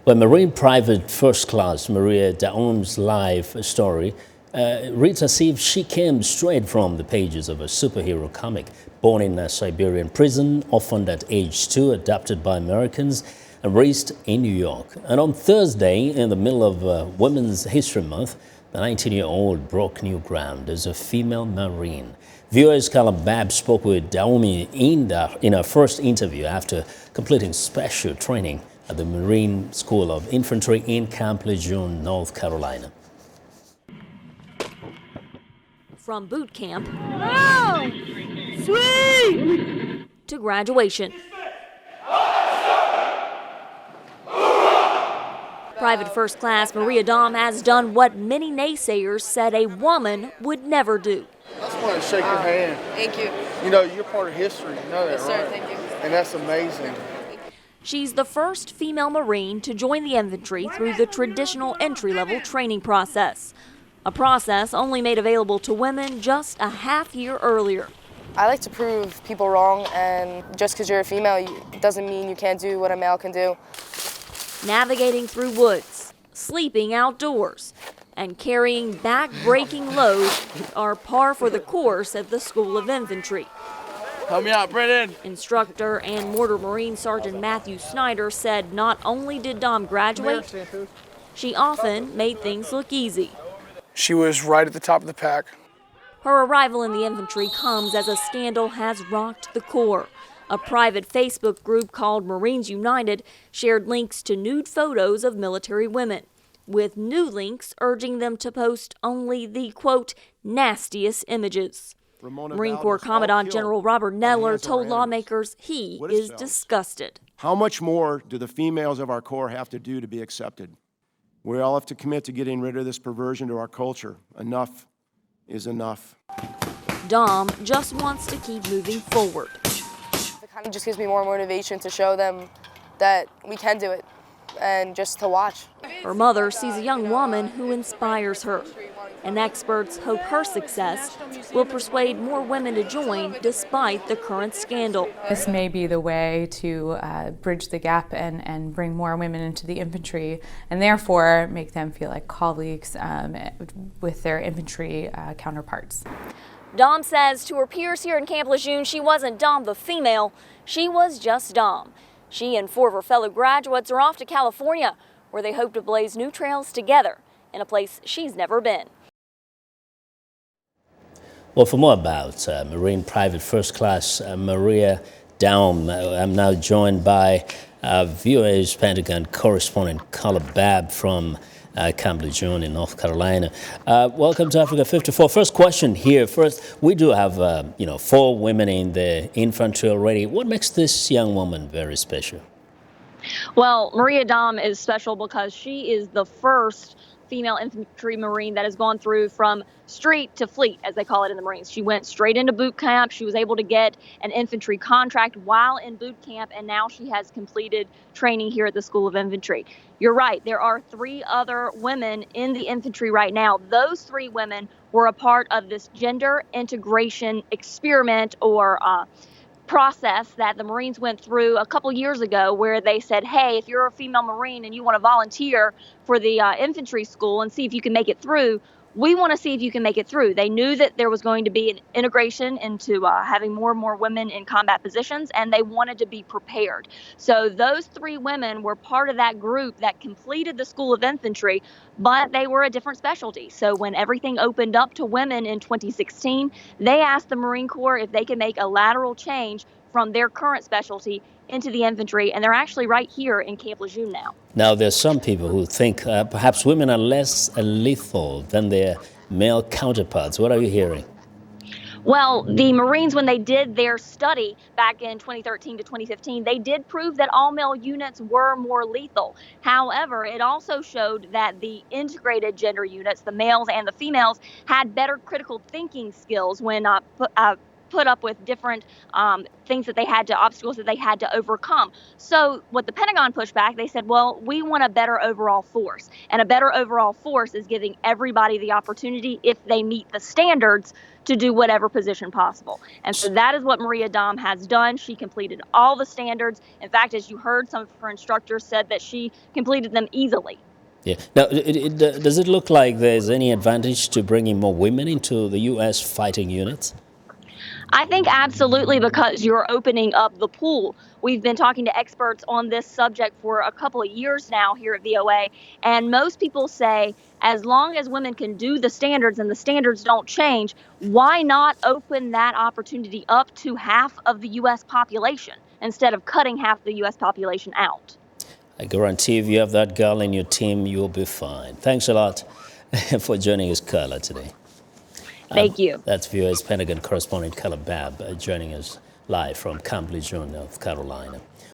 Well, Marine Private First Class Maria Daume's life story reads as if she came straight from the pages of a superhero comic. Born in a Siberian prison, orphaned at age 2, adopted by Americans, and raised in New York. And on Thursday, in the middle of Women's History Month, the 19-year-old broke new ground as a female Marine. Viewers Carla Babb spoke with Daume in her first interview after completing special training at the Marine School of Infantry in Camp Lejeune, North Carolina. From boot camp to graduation. Private First Class Maria Daume has done what many naysayers said a woman would never do. I just want to shake your hand. Thank you. You know, you're part of history. You know that, Yes, right? sir. Thank you. And that's amazing. She's the first female Marine to join the infantry through the traditional entry-level training process, a process only made available to women just a half year earlier. I like to prove people wrong, and just because you're a female it doesn't mean you can't do what a male can do. Navigating through woods, sleeping outdoors, and carrying back-breaking loads are par for the course at the School of Infantry. Help me out, Brennan. Instructor and Mortar Marine Sergeant Matthew Snyder said not only did Daume graduate, she often made things look easy. She was right at the top of the pack. Her arrival in the infantry comes as a scandal has rocked the Corps. A private Facebook group called Marines United shared links to nude photos of military women, with new links urging them to post only the, quote, nastiest images. Marine Corps Commandant General Robert Neller told lawmakers he is disgusted. How much more do the females of our Corps have to do to be accepted? We all have to commit to getting rid of this perversion to our culture. Enough is enough. Daume just wants to keep moving forward. It kind of just gives me more motivation to show them that we can do it and just to watch. Her mother sees a young woman who inspires her, and experts hope her success will persuade more women to join despite the current scandal. This may be the way to bridge the gap and bring more women into the infantry, and therefore make them feel like colleagues with their infantry counterparts. Daume says to her peers here in Camp Lejeune, she wasn't Daume the female, she was just Daume. She and 4 of her fellow graduates are off to California, where they hope to blaze new trails together in a place she's never been. Well, for more about Marine Private First Class Maria Daume, I'm now joined by VOA's Pentagon correspondent Carla Babb from Camp Lejeune in North Carolina. Welcome to Africa 54. First question here. First, we do have 4 women in the infantry already. What makes this young woman very special? Well, Maria Daume is special because she is the first female infantry Marine that has gone through from street to fleet, as they call it in the Marines. She went straight into boot camp. She was able to get an infantry contract while in boot camp, and now she has completed training here at the School of Infantry. You're right, there are 3 other women in the infantry right now. Those 3 women were a part of this gender integration experiment or process that the Marines went through a couple years ago, where they said, hey, if you're a female Marine and you want to volunteer for the infantry school and see if you can make it through, we want to see if you can make it through. They knew that there was going to be an integration into having more and more women in combat positions, and they wanted to be prepared. So those 3 women were part of that group that completed the School of Infantry, but they were a different specialty. So when everything opened up to women in 2016, they asked the Marine Corps if they could make a lateral change from their current specialty into the infantry, and they're actually right here in Camp Lejeune now. Now, there's some people who think perhaps women are less lethal than their male counterparts. What are you hearing? Well, the Marines, when they did their study back in 2013 to 2015, they did prove that all male units were more lethal. However, it also showed that the integrated gender units, the males and the females, had better critical thinking skills when put put up with different things that they had to, obstacles that they had to overcome. So what the Pentagon pushed back, they said, well, we want a better overall force. And a better overall force is giving everybody the opportunity, if they meet the standards, to do whatever position possible. And so that is what Maria Daume has done. She completed all the standards. In fact, as you heard, some of her instructors said that she completed them easily. Yeah. Now, does it look like there's any advantage to bringing more women into the U.S. fighting units? I think absolutely, because you're opening up the pool. We've been talking to experts on this subject for a couple of years now here at VOA, and most people say as long as women can do the standards and the standards don't change, why not open that opportunity up to half of the U.S. population instead of cutting half the U.S. population out? I guarantee if you have that girl in your team, you'll be fine. Thanks a lot for joining us, Carla, today. Thank you. That's VOA's Pentagon correspondent Carla Babb joining us live from Camp Lejeune, North Carolina.